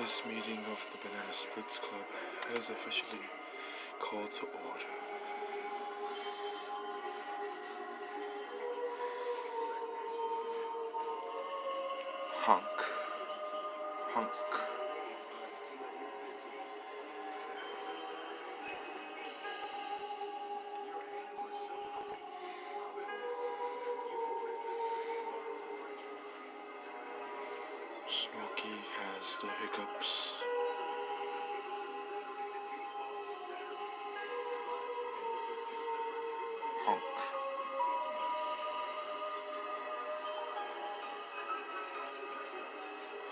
This meeting of the Banana Splits Club has officially called to order. Honk. Honk. Smokey has the hiccups. Honk.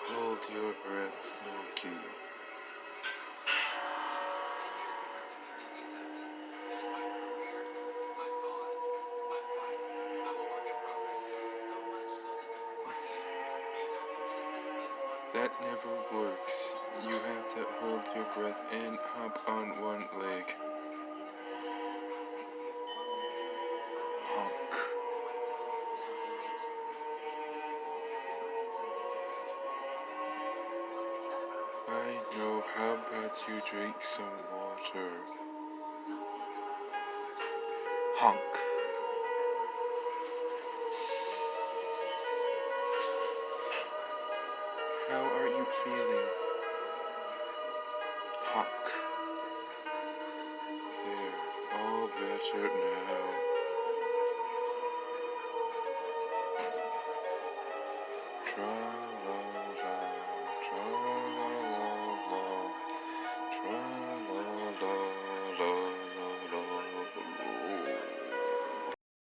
Hold your breath, Smokey. That never works. You have to hold your breath and hop on one leg. Honk. I know. How about you drink some water? Honk. How are you feeling? Honk. There, all better